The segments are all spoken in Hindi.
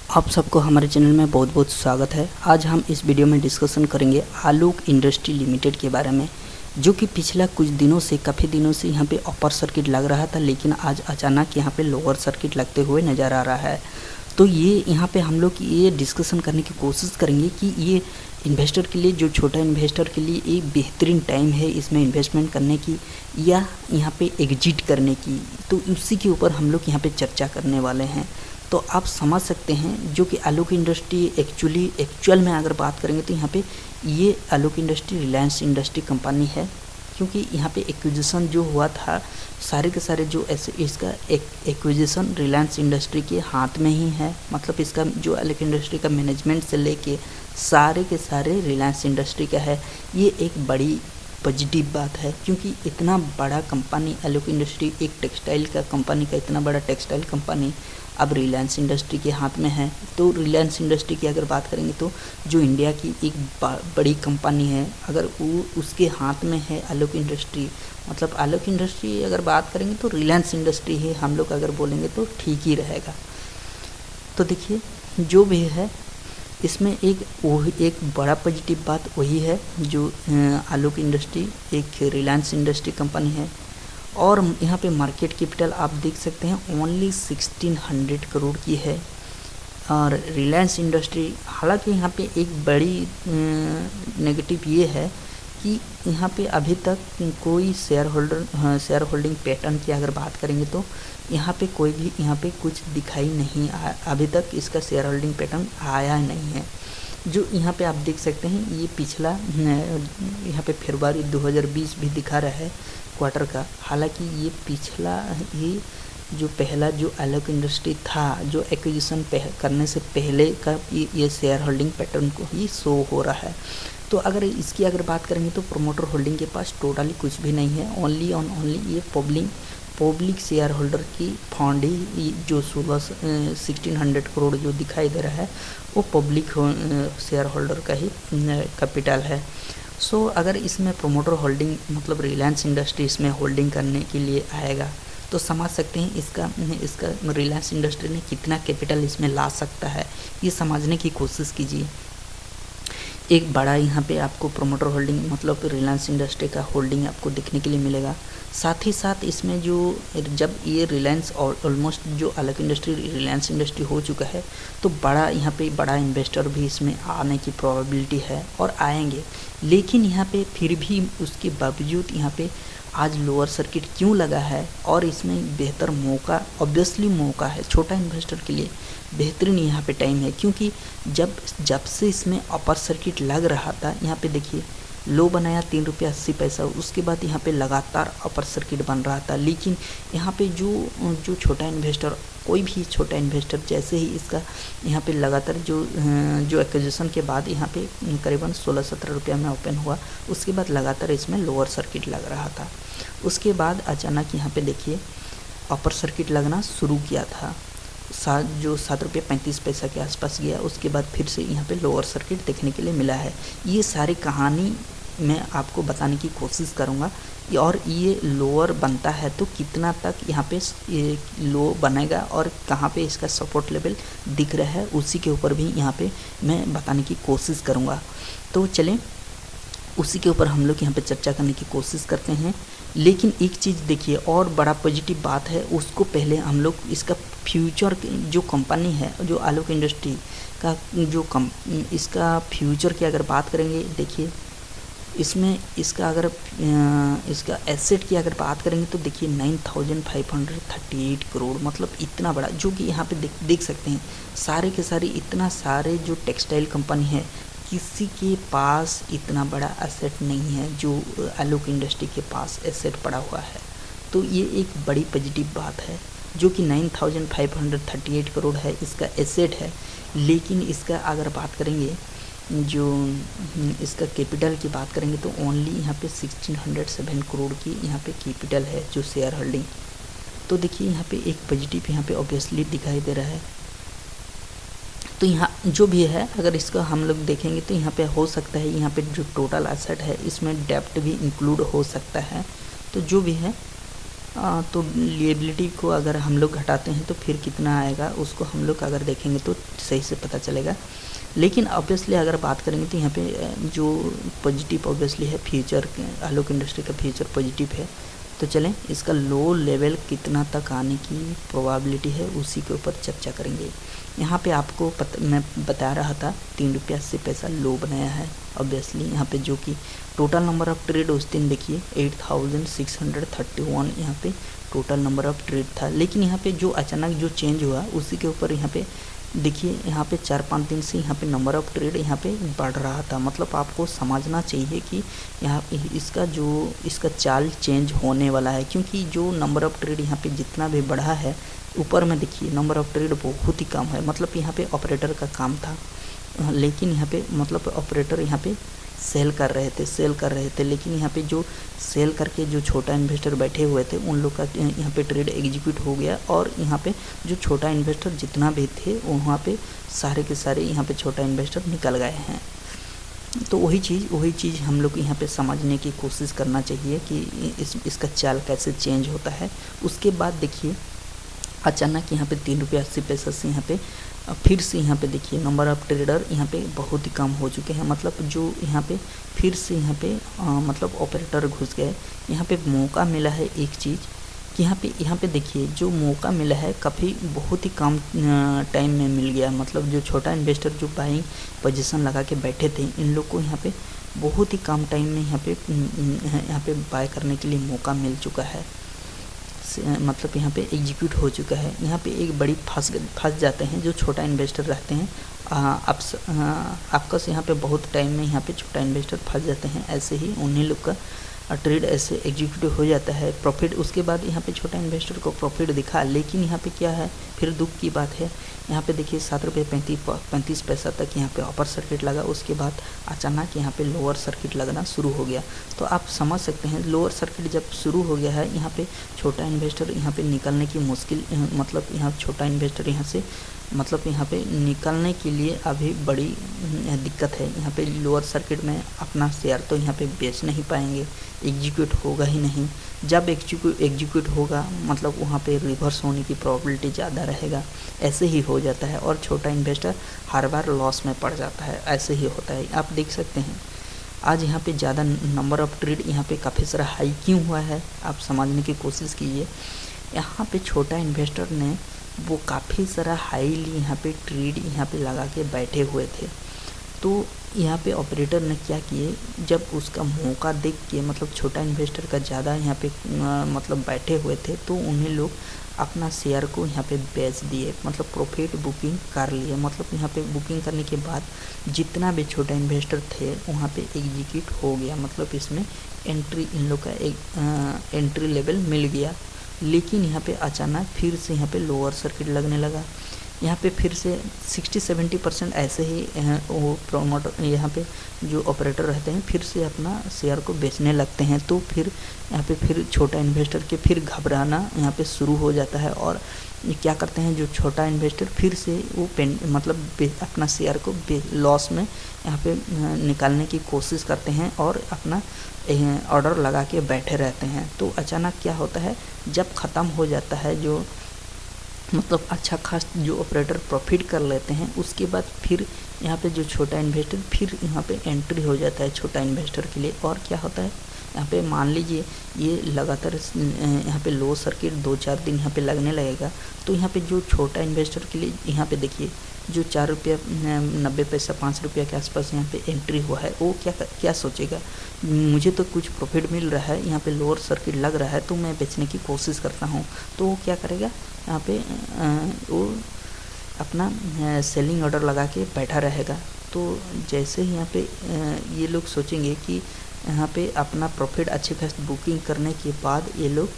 आप सबको हमारे चैनल में बहुत बहुत स्वागत है। आज हम इस वीडियो में डिस्कशन करेंगे आलोक इंडस्ट्री लिमिटेड के बारे में, जो कि पिछला कुछ दिनों से काफ़ी दिनों से यहाँ पे अपर सर्किट लग रहा था, लेकिन आज अचानक यहाँ पे लोअर सर्किट लगते हुए नज़र आ रहा है। तो ये यहाँ पे हम लोग ये डिस्कशन करने की कोशिश करेंगे कि ये इन्वेस्टर के लिए, जो छोटा इन्वेस्टर के लिए एक बेहतरीन टाइम है इसमें इन्वेस्टमेंट करने की या यहाँ पे एग्जिट करने की। तो उसी के ऊपर हम लोग यहाँ पे चर्चा करने वाले हैं। तो आप समझ सकते हैं जो कि आलोक इंडस्ट्री एक्चुअल में अगर बात करेंगे तो यहाँ पे ये आलोक इंडस्ट्री रिलायंस इंडस्ट्री कंपनी है, क्योंकि यहाँ पे एक्विजिशन जो हुआ था सारे के सारे जो ऐसे इसका एक्विजिशन रिलायंस इंडस्ट्री के हाथ में ही है। मतलब इसका जो आलोक इंडस्ट्री का मैनेजमेंट से लेके सारे के सारे रिलायंस इंडस्ट्री का है। ये एक बड़ी पॉजिटिव बात है, क्योंकि इतना बड़ा कंपनी आलोक इंडस्ट्री, एक टेक्सटाइल का कंपनी का इतना बड़ा टेक्सटाइल कंपनी अब रिलायंस इंडस्ट्री के हाथ में है। तो रिलायंस इंडस्ट्री की अगर बात करेंगे तो जो इंडिया की एक बड़ी कंपनी है, अगर वो उसके हाथ में है आलोक इंडस्ट्री, मतलब आलोक इंडस्ट्री अगर बात करेंगे तो रिलायंस इंडस्ट्री है हम लोग अगर बोलेंगे तो ठीक ही रहेगा। तो देखिए जो भी है इसमें एक बड़ा पॉजिटिव बात वही है जो आलोक इंडस्ट्री एक रिलायंस इंडस्ट्री कंपनी है। और यहाँ पे मार्केट कैपिटल आप देख सकते हैं ओनली 1600 करोड़ की है। और रिलायंस इंडस्ट्री, हालांकि यहाँ पे एक बड़ी नेगेटिव ये है कि यहाँ पे अभी तक कोई शेयर होल्डिंग पैटर्न की अगर बात करेंगे तो यहाँ पे कोई भी यहाँ पे कुछ दिखाई नहीं आया, अभी तक इसका शेयर होल्डिंग पैटर्न आया नहीं है। जो यहाँ पे आप देख सकते हैं ये पिछला यहाँ पे फरवरी 2020 भी दिखा रहा है क्वार्टर का। हालांकि ये पिछला ही जो पहला जो आलोक इंडस्ट्री था, जो एक्विजिशन करने से पहले का ये शेयर होल्डिंग पैटर्न को ही शो हो रहा है। तो अगर इसकी अगर बात करेंगे तो प्रोमोटर होल्डिंग के पास टोटली कुछ भी नहीं है। ओनली ये पब्लिक शेयर होल्डर की फंड ही जो 1600 करोड़ जो दिखाई दे रहा है वो पब्लिक शेयर होल्डर का ही कैपिटल है। सो अगर इसमें प्रोमोटर होल्डिंग मतलब रिलायंस इंडस्ट्री इसमें होल्डिंग करने के लिए आएगा तो समझ सकते हैं इसका रिलायंस इंडस्ट्री ने कितना कैपिटल इसमें ला सकता है, ये समझने की कोशिश कीजिए। एक बड़ा यहाँ पे आपको प्रोमोटर होल्डिंग मतलब रिलायंस इंडस्ट्री का होल्डिंग आपको देखने के लिए मिलेगा। साथ ही साथ इसमें जो जब ये रिलायंस और ऑलमोस्ट जो आलोक इंडस्ट्री रिलायंस इंडस्ट्री हो चुका है तो यहाँ पे बड़ा इन्वेस्टर भी इसमें आने की प्रोबेबिलिटी है और आएंगे। लेकिन यहाँ पे फिर भी उसके बावजूद यहाँ पे आज लोअर सर्किट क्यों लगा है, और इसमें बेहतर मौका ऑब्वियसली मौका है छोटा इन्वेस्टर के लिए, बेहतरीन यहाँ पे टाइम है। क्योंकि जब से इसमें अपर सर्किट लग रहा था, यहाँ पे देखिए लो बनाया 3 रुपया 80 पैसा, उसके बाद यहाँ पे लगातार अपर सर्किट बन रहा था। लेकिन यहाँ पे जो छोटा इन्वेस्टर, कोई भी छोटा इन्वेस्टर जैसे ही इसका यहाँ पे लगातार जो एक्विजिशन के बाद यहाँ पे करीबन 16-17 रुपया में ओपन हुआ, उसके बाद लगातार इसमें लोअर सर्किट लग रहा था। उसके बाद अचानक यहाँ पे देखिए अपर सर्किट लगना शुरू किया था, 7 रुपये 35 पैसा के आसपास गया। उसके बाद फिर से यहाँ पे लोअर सर्किट देखने के लिए मिला है। ये सारी कहानी मैं आपको बताने की कोशिश करूँगा। और ये लोअर बनता है तो कितना तक यहाँ पे ये लो बनेगा और कहाँ पे इसका सपोर्ट लेवल दिख रहा है, उसी के ऊपर भी यहाँ पे मैं बताने की कोशिश करूँगा। तो चलें उसी के ऊपर हम लोग यहाँ पे चर्चा करने की कोशिश करते हैं। लेकिन एक चीज़ देखिए और बड़ा पॉजिटिव बात है, उसको पहले हम लोग इसका फ्यूचर जो कंपनी है, जो आलोक इंडस्ट्री का इसका फ्यूचर की अगर बात करेंगे, देखिए इसमें इसका अगर इसका एसेट की अगर बात करेंगे तो देखिए 9538 करोड़, मतलब इतना बड़ा, जो कि यहाँ पे देख सकते हैं सारे के सारे इतना सारे जो टेक्सटाइल कंपनी है किसी के पास इतना बड़ा एसेट नहीं है जो आलोक इंडस्ट्री के पास एसेट पड़ा हुआ है। तो ये एक बड़ी पॉजिटिव बात है, जो कि 9538 करोड़ है इसका एसेट है। लेकिन इसका अगर बात करेंगे जो इसका कैपिटल की बात करेंगे तो ओनली यहाँ पे 1607 करोड़ की यहाँ पे कैपिटल है जो शेयर होल्डिंग। तो देखिए यहाँ पे एक पॉजिटिव यहाँ पे ऑब्वियसली दिखाई दे रहा है। तो यहाँ जो भी है अगर इसको हम लोग देखेंगे तो यहाँ पे हो सकता है यहाँ पे जो टोटल एसेट है इसमें डेप्ट भी इंक्लूड हो सकता है। तो जो भी है तो लिएबिलिटी को अगर हम लोग घटाते हैं तो फिर कितना आएगा उसको हम लोग अगर देखेंगे तो सही से पता चलेगा। लेकिन ऑब्वियसली अगर बात करेंगे तो यहाँ पे जो पॉजिटिव ऑब्वियसली है फ्यूचर, आलोक इंडस्ट्री का फ्यूचर पॉजिटिव है। तो चलें इसका लो लेवल कितना तक आने की प्रोबेबिलिटी है उसी के ऊपर चर्चा करेंगे। यहाँ पे आपको मैं बता रहा था 3 रुपया 80 पैसा लो बनाया है ऑब्वियसली। यहाँ पे जो कि टोटल नंबर ऑफ ट्रेड उस दिन देखिए 8631 यहाँ पे टोटल नंबर ऑफ ट्रेड था। लेकिन यहाँ पे जो अचानक जो चेंज हुआ उसी के ऊपर यहाँ पे देखिए यहाँ पे 4-5 दिन से यहाँ पे नंबर ऑफ ट्रेड यहाँ पे बढ़ रहा था। मतलब आपको समझना चाहिए कि यहाँ इसका चाल चेंज होने वाला है, क्योंकि जो नंबर ऑफ ट्रेड यहाँ पे जितना भी बढ़ा है ऊपर में देखिए नंबर ऑफ ट्रेड बहुत ही कम है। मतलब यहाँ पे ऑपरेटर का काम था, लेकिन यहाँ पे मतलब ऑपरेटर यहाँ पे सेल कर रहे थे। लेकिन यहाँ पे जो सेल करके जो छोटा इन्वेस्टर बैठे हुए थे उन लोग का यहाँ पे ट्रेड एग्जीक्यूट हो गया, और यहाँ पे जो छोटा इन्वेस्टर जितना भी थे वहाँ पे सारे के सारे यहाँ पे छोटा इन्वेस्टर निकल गए हैं। तो वही चीज़ हम लोग यहाँ पे समझने की कोशिश करना चाहिए कि इसका चाल कैसे चेंज होता है। उसके बाद देखिए अचानक यहाँ पे 3 रुपया 80 पैसा से यहाँ पे फिर से यहाँ पे देखिए नंबर ऑफ ट्रेडर यहाँ पे बहुत ही कम हो चुके हैं। मतलब जो यहाँ पे फिर से यहाँ पे मतलब ऑपरेटर घुस गए। यहाँ पे मौका मिला है एक चीज़ कि यहाँ पे देखिए जो मौका मिला है काफ़ी बहुत ही कम टाइम में मिल गया। मतलब जो छोटा इन्वेस्टर जो बाइंग पोजीशन लगा के बैठे थे इन लोग को यहाँ पे बहुत ही कम टाइम में यहाँ पे बाय करने के लिए मौका मिल चुका है। मतलब यहाँ पे एग्जीक्यूट हो चुका है। यहाँ पे एक बड़ी फंस जाते हैं जो छोटा इन्वेस्टर रहते हैं। आपका यहाँ पे बहुत टाइम में यहाँ पे छोटा इन्वेस्टर फंस जाते हैं। ऐसे ही उन्हीं लोग का ट्रेड ऐसे एग्जीक्यूट हो जाता है, प्रॉफिट उसके बाद यहाँ पे छोटा इन्वेस्टर को प्रॉफिट दिखा। लेकिन यहाँ पे क्या है, फिर दुख की बात है, यहाँ पे देखिए 7 रुपये 35 पैसा तक यहाँ पे अपर सर्किट लगा। उसके बाद अचानक यहाँ पे लोअर सर्किट लगना शुरू हो गया। तो आप समझ सकते हैं लोअर सर्किट जब शुरू हो गया है यहाँ पे छोटा इन्वेस्टर यहाँ पे निकलने की मुश्किल, मतलब यहाँ छोटा इन्वेस्टर यहाँ से मतलब यहाँ पे निकलने के लिए अभी बड़ी दिक्कत है। यहाँ पे लोअर सर्किट में अपना शेयर तो यहाँ पे बेच नहीं पाएंगे, एग्जीक्यूट होगा ही नहीं। जब एग्जीक्यूट होगा मतलब वहाँ पे रिवर्स होने की प्रोबेबिलिटी ज़्यादा रहेगा। ऐसे ही हो जाता है और छोटा इन्वेस्टर हर बार लॉस में पड़ जाता है। ऐसे ही होता है, आप देख सकते हैं। आज यहाँ पे ज़्यादा नंबर ऑफ ट्रेड यहाँ पे काफ़ी सारा हाई क्यों हुआ है, आप समझने की कोशिश कीजिए। यहाँ पे छोटा इन्वेस्टर ने वो काफ़ी सारा हाईली यहाँ पे ट्रेड यहाँ पे लगा के बैठे हुए थे। तो यहाँ पे ऑपरेटर ने क्या किए, जब उसका मौका देख के मतलब छोटा इन्वेस्टर का ज़्यादा यहाँ पे मतलब बैठे हुए थे तो उन्हें लोग अपना शेयर को यहाँ पे बेच दिए, मतलब प्रॉफिट बुकिंग कर लिए। मतलब यहाँ पे बुकिंग करने के बाद जितना भी छोटा इन्वेस्टर थे वहाँ पे एग्जीक्यूट हो गया। मतलब इसमें एंट्री इन लोग का एक एंट्री लेवल मिल गया। लेकिन यहाँ पे अचानक फिर से यहाँ पे लोअर सर्किट लगने लगा। यहाँ पे फिर से 60-70% ऐसे ही वो प्रोमोटर यहाँ पे जो ऑपरेटर रहते हैं फिर से अपना शेयर को बेचने लगते हैं। तो फिर यहाँ पे फिर छोटा इन्वेस्टर के फिर घबराना यहाँ पे शुरू हो जाता है। और क्या करते हैं जो छोटा इन्वेस्टर फिर से वो मतलब अपना शेयर को लॉस में यहाँ पे निकालने की कोशिश करते हैं और अपना ऑर्डर लगा के बैठे रहते हैं। तो अचानक क्या होता है, जब ख़त्म हो जाता है जो मतलब अच्छा खास जो ऑपरेटर प्रॉफिट कर लेते हैं, उसके बाद फिर यहाँ पे जो छोटा इन्वेस्टर फिर यहाँ पे एंट्री हो जाता है छोटा इन्वेस्टर के लिए। और क्या होता है, यहाँ पे मान लीजिए ये लगातार यहाँ पे लो सर्किट 2-4 दिन यहाँ पे लगने लगेगा। तो यहाँ पे जो छोटा इन्वेस्टर के लिए यहाँ पे देखिए जो 4 रुपया 90 पैसा 5 रुपया के आसपास यहाँ पे एंट्री हुआ है, वो क्या सोचेगा, मुझे तो कुछ प्रॉफिट मिल रहा है, यहाँ पे लोअर सर्किट लग रहा है तो मैं बेचने की कोशिश करता हूँ। तो वो क्या करेगा, यहाँ पे वो अपना सेलिंग ऑर्डर लगा के बैठा रहेगा। तो जैसे ही यहाँ पे ये लोग सोचेंगे कि यहाँ पे अपना प्रॉफिट अच्छे खास बुकिंग करने के बाद ये लोग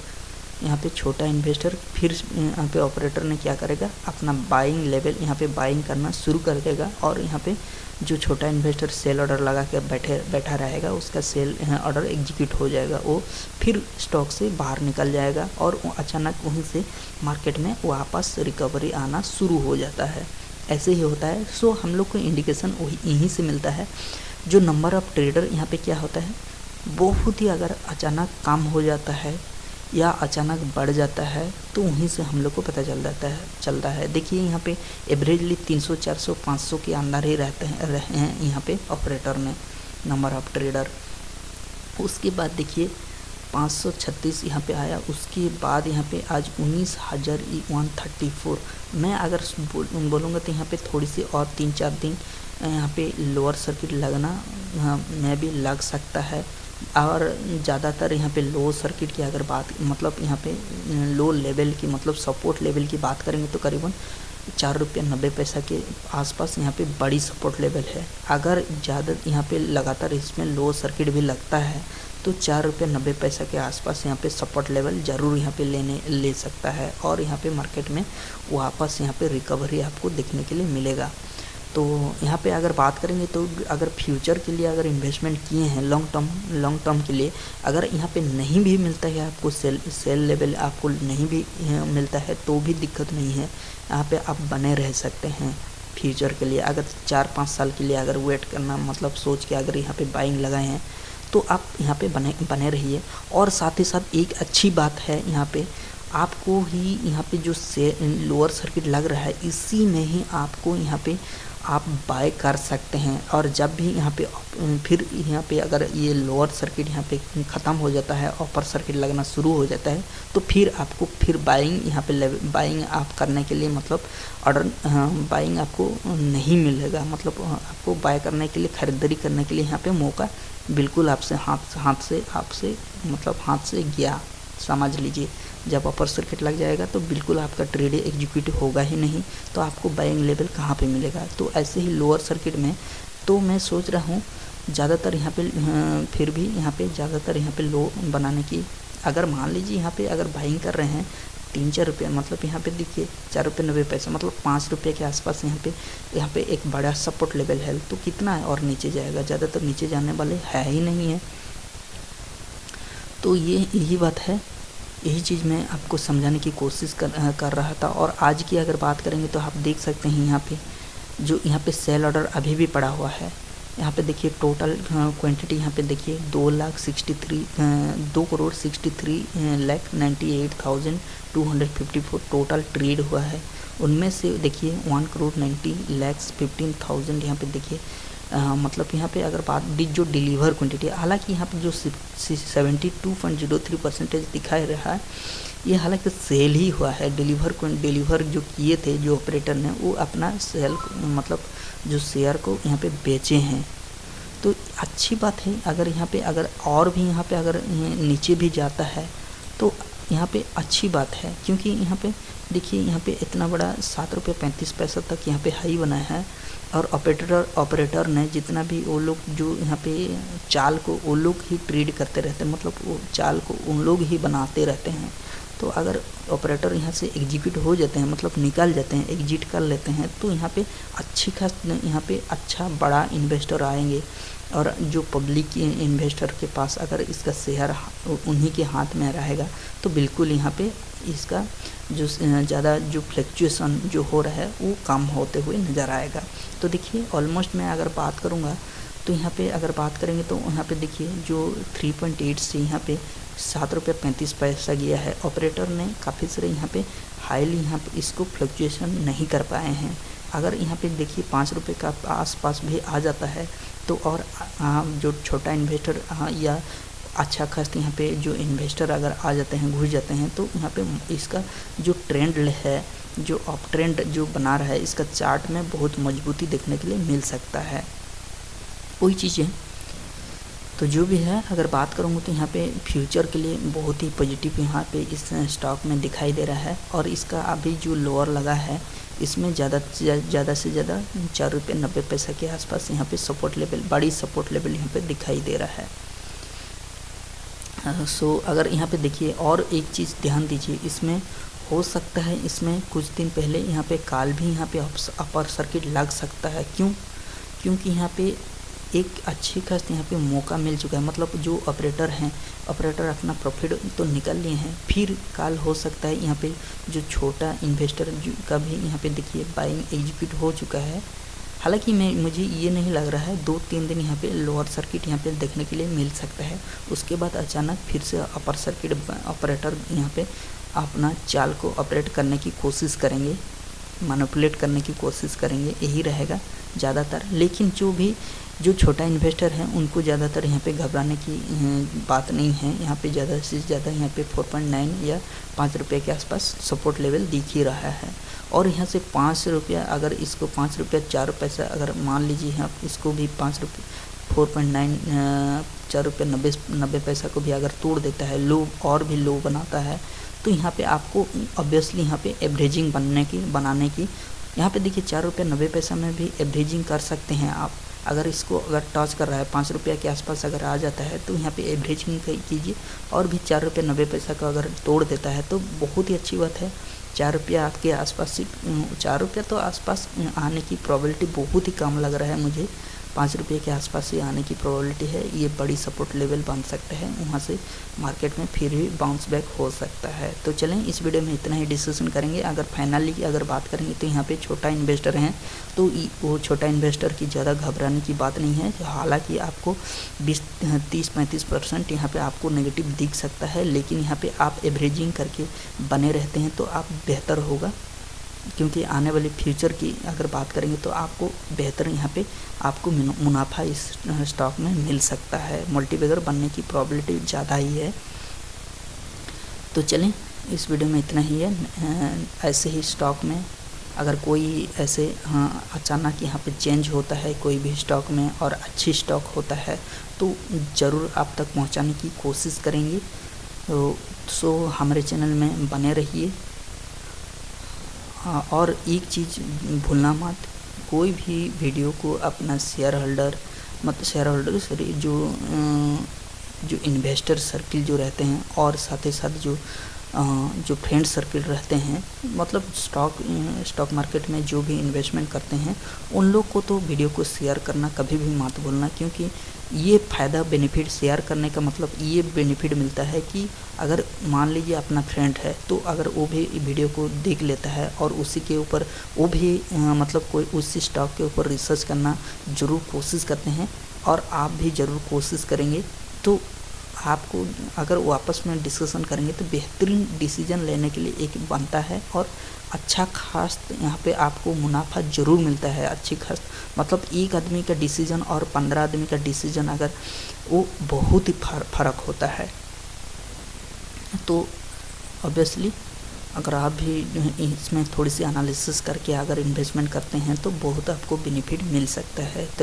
यहाँ पे छोटा इन्वेस्टर फिर यहाँ पे ऑपरेटर ने क्या करेगा, अपना बाइंग लेवल यहाँ पे बाइंग करना शुरू कर देगा। और यहाँ पे जो छोटा इन्वेस्टर सेल ऑर्डर लगा के बैठा रहेगा उसका सेल ऑर्डर एग्जीक्यूट हो जाएगा, वो फिर स्टॉक से बाहर निकल जाएगा और अचानक वहीं से मार्केट में वापस रिकवरी आना शुरू हो जाता है। ऐसे ही होता है। सो हम लोग को इंडिकेशन यहीं से मिलता है। जो नंबर ऑफ ट्रेडर यहाँ पे क्या होता है, बहुत ही अगर अचानक कम हो जाता है या अचानक बढ़ जाता है तो वहीं से हम लोग को पता चलता है। देखिए यहाँ पे एवरेजली 300, 400, 500 के अंदर ही रहे हैं यहाँ पे ऑपरेटर ने नंबर ऑफ ट्रेडर। उसके बाद देखिए 536 यहाँ पे आया, उसके बाद यहाँ पे आज 19,134। मैं अगर बोलूँगा तो यहाँ पे थोड़ी सी और 3-4 दिन यहाँ पे लोअर सर्किट लगना में भी लग सकता है। और ज़्यादातर यहाँ पे लो सर्किट की अगर बात मतलब यहाँ पे लो लेवल की मतलब सपोर्ट लेवल की बात करेंगे तो करीबन 4 रुपये 90 पैसा के आसपास यहाँ पे बड़ी सपोर्ट लेवल है। अगर ज़्यादा यहाँ पे लगातार इसमें लो सर्किट भी लगता है तो 4 रुपये 90 पैसा के आसपास यहाँ पे सपोर्ट लेवल ज़रूर यहाँ पे ले सकता है और यहाँ पे मार्केट में वापस यहाँ पे रिकवरी आपको देखने के लिए मिलेगा। तो यहाँ पे अगर बात करेंगे तो अगर फ्यूचर के लिए अगर इन्वेस्टमेंट किए हैं लॉन्ग टर्म के लिए, अगर यहाँ पे नहीं भी मिलता है आपको सेल लेवल आपको नहीं भी मिलता है तो भी दिक्कत नहीं है, यहाँ पे आप बने रह सकते हैं फ्यूचर के लिए। अगर 4-5 साल के लिए अगर वेट करना मतलब सोच के अगर यहाँ पे बाइंग लगाए हैं तो आप यहाँ पे बने रहिए। और साथ ही साथ एक अच्छी बात है यहाँ पे आपको ही यहाँ पे जो लोअर सर्किट लग रहा है इसी में ही आपको यहाँ पे आप बाय कर सकते हैं। और जब भी यहाँ पे फिर यहाँ पे अगर ये लोअर सर्किट यहाँ पे ख़त्म हो जाता है, अपर सर्किट लगना शुरू हो जाता है तो फिर आपको फिर बाइंग यहाँ पे बाइंग आप करने के लिए मतलब ऑर्डर बाइंग आपको नहीं मिलेगा। मतलब आपको बाय करने के लिए ख़रीदारी करने के लिए यहाँ पे मौका बिल्कुल आपसे हाथ से गया, समझ लीजिए। जब अपर सर्किट लग जाएगा तो बिल्कुल आपका ट्रेड एग्जीक्यूट होगा ही नहीं, तो आपको बाइंग लेवल कहाँ पे मिलेगा। तो ऐसे ही लोअर सर्किट में तो मैं सोच रहा हूँ ज़्यादातर यहाँ पे फिर भी यहाँ पे ज़्यादातर यहाँ पे लो बनाने की, अगर मान लीजिए यहाँ पे अगर बाइंग कर रहे हैं 3-4 रुपये मतलब यहाँ पे देखिए 4 रुपये 90 पैसा मतलब 5 रुपये के आसपास यहाँ पे एक बड़ा सपोर्ट लेवल है। तो कितना है और नीचे जाएगा, ज़्यादातर नीचे जाने वाले है ही नहीं है। तो यही बात है, यही चीज़ मैं आपको समझाने की कोशिश कर रहा था। और आज की अगर बात करेंगे तो आप देख सकते हैं यहाँ पे सेल ऑर्डर अभी भी पड़ा हुआ है। यहाँ पे देखिए टोटल क्वांटिटी यहाँ पे देखिए 2,63,98,254 टोटल ट्रेड हुआ है। उनमें से देखिए 1,90,15,000 यहाँ पे देखिए मतलब यहाँ पे अगर बात जो डिलीवर क्वांटिटी, हालांकि यहाँ पे जो 72.03% दिखाई रहा है ये हालांकि सेल ही हुआ है। डिलीवर जो किए थे जो ऑपरेटर ने वो अपना सेल मतलब जो शेयर को यहाँ पे बेचे हैं, तो अच्छी बात है। अगर यहाँ पे अगर और भी यहाँ पे अगर नीचे भी जाता है तो यहाँ पे अच्छी बात है, क्योंकि यहाँ पे देखिए यहाँ पे इतना बड़ा 7 रुपये 35 पैसा तक यहाँ पे हाई बना है। और ऑपरेटर ने जितना भी वो लोग जो यहाँ पे चाल को वो लोग ही ट्रेड करते रहते हैं, मतलब वो चाल को उन लोग ही बनाते रहते हैं। तो अगर ऑपरेटर यहाँ से एग्जीक्यूट हो जाते हैं मतलब निकल जाते हैं, एग्जिट कर लेते हैं, तो यहाँ पे अच्छी खास यहाँ पे अच्छा बड़ा इन्वेस्टर आएंगे। और जो पब्लिक इन्वेस्टर के पास अगर इसका शेयर उन्हीं के हाथ में रहेगा तो बिल्कुल यहाँ पे इसका जो ज़्यादा जो फ्लक्चुएशन जो हो रहा है वो कम होते हुए नज़र आएगा। तो देखिए ऑलमोस्ट मैं अगर बात करूँगा तो यहाँ पे अगर बात करेंगे तो यहाँ पे देखिए जो 3.8 से यहाँ पे 7 रुपये 35 पैसा गया है। ऑपरेटर ने काफ़ी सारे यहाँ पे हाईली यहाँ पे इसको फ्लक्चुएशन नहीं कर पाए हैं। अगर यहाँ पे देखिए 5 रुपये का आसपास भी आ जाता है तो और जो छोटा इन्वेस्टर या अच्छा खास यहाँ पे जो इन्वेस्टर अगर आ जाते हैं घुस जाते हैं तो यहाँ पे इसका जो ट्रेंड है जो अप ट्रेंड जो बना रहा है इसका चार्ट में बहुत मजबूती देखने के लिए मिल सकता है। वही चीज़ें तो जो भी है अगर बात करूँगा तो यहाँ पे फ्यूचर के लिए बहुत ही पॉजिटिव यहाँ पे इस स्टॉक में दिखाई दे रहा है। और इसका अभी जो लोअर लगा है इसमें ज़्यादा से ज़्यादा 4 रुपये 90 पैसा के आसपास यहाँ पे सपोर्ट लेवल बड़ी सपोर्ट लेवल यहाँ पे दिखाई दे रहा है। सो अगर यहाँ पे देखिए और एक चीज़ ध्यान दीजिए, इसमें हो सकता है इसमें कुछ दिन पहले यहाँ पे काल भी यहाँ पे अपर सर्किट लग सकता है। क्योंकि यहाँ पे एक अच्छी खास यहाँ पे मौका मिल चुका है। मतलब जो ऑपरेटर हैं ऑपरेटर अपना प्रॉफिट तो निकल लिए हैं, फिर काल हो सकता है यहाँ पे जो छोटा इन्वेस्टर का भी यहाँ पे देखिए बाइंग एग्जीक्यूट हो चुका है। हालांकि मुझे ये नहीं लग रहा है 2-3 दिन यहाँ पे लोअर सर्किट यहाँ पे देखने के लिए मिल सकता है। उसके बाद अचानक फिर से अपर सर्किट ऑपरेटर यहाँ पे अपना चाल को ऑपरेट करने की कोशिश करेंगे, मैनिपुलेट करने की कोशिश करेंगे, यही रहेगा ज़्यादातर। लेकिन जो छोटा इन्वेस्टर हैं उनको ज़्यादातर यहाँ पे घबराने की बात नहीं है। यहाँ पे ज़्यादा से ज़्यादा यहाँ पे 4.9 या 5 रुपये के आसपास सपोर्ट लेवल दिख ही रहा है। और यहाँ से 5 रुपया, अगर इसको 5 रुपया 4 पैसा अगर मान लीजिए आप इसको भी 5 रुपये 4.9 4 रुपये 90 पैसा को भी अगर तोड़ देता है, लो और भी लो बनाता है, तो यहाँ पे आपको ऑब्वियसली यहाँ पे एवरेजिंग बनाने की यहाँ पे देखिए 4 रुपये 90 पैसा में भी एवरेजिंग कर सकते हैं आप। अगर इसको अगर टच कर रहा है 5 रुपया के आसपास अगर आ जाता है तो यहाँ पे एवरेजिंग कीजिए, और भी 4 रुपये 90 पैसा का अगर तोड़ देता है तो बहुत ही अच्छी बात है। 4 रुपया आपके आसपास से 4 रुपया तो आसपास आने की प्रोबेबिलिटी बहुत ही कम लग रहा है मुझे। 5 रुपये के आसपास ही आने की प्रोबेबिलिटी है। ये बड़ी सपोर्ट लेवल बन सकता है, वहाँ से मार्केट में फिर भी बाउंस बैक हो सकता है। तो चलें इस वीडियो में इतना ही डिस्कशन करेंगे। अगर फाइनली अगर बात करेंगे तो यहाँ पे छोटा इन्वेस्टर हैं तो वो छोटा इन्वेस्टर की ज़्यादा घबराने की बात नहीं है। हालांकि आपको 30-35% यहाँ पे आपको नेगेटिव दिख सकता है, लेकिन यहाँ पे आप एवरेजिंग करके बने रहते हैं तो आप बेहतर होगा, क्योंकि आने वाले फ्यूचर की अगर बात करेंगे तो आपको बेहतर यहाँ पे आपको मुनाफा इस स्टॉक में मिल सकता है। मल्टीबैगर बनने की प्रोबेबिलिटी ज़्यादा ही है। तो चलें इस वीडियो में इतना ही है। ऐसे ही स्टॉक में अगर कोई ऐसे अचानक यहाँ पे चेंज होता है कोई भी स्टॉक में और अच्छी स्टॉक होता है तो ज़रूर आप तक पहुँचाने की कोशिश करेंगे। तो हमारे चैनल में बने रहिए। और एक चीज़ भूलना मत, कोई भी वीडियो को अपना शेयर होल्डर सॉरी जो इन्वेस्टर सर्किल जो रहते हैं और साथ ही साथ जो फ्रेंड सर्किल रहते हैं, मतलब स्टॉक मार्केट में जो भी इन्वेस्टमेंट करते हैं उन लोग को तो वीडियो को शेयर करना कभी भी मत भूलना, क्योंकि ये फ़ायदा बेनिफिट शेयर करने का मतलब ये बेनिफिट मिलता है कि अगर मान लीजिए अपना फ्रेंड है तो अगर वो भी वीडियो को देख लेता है और उसी के ऊपर वो भी मतलब कोई उसी स्टॉक के ऊपर रिसर्च करना ज़रूर कोशिश करते हैं और आप भी ज़रूर कोशिश करेंगे, तो आपको अगर वापस में डिस्कशन करेंगे तो बेहतरीन डिसीजन लेने के लिए एक बनता है और अच्छा खास यहाँ पे आपको मुनाफा ज़रूर मिलता है। अच्छी खास मतलब एक आदमी का डिसीजन और 15 आदमी का डिसीजन अगर वो बहुत ही फ़र्क होता है। तो ऑब्वियसली अगर आप भी इसमें थोड़ी सी एनालिसिस करके अगर इन्वेस्टमेंट करते हैं तो बहुत आपको बेनिफिट मिल सकता है। तो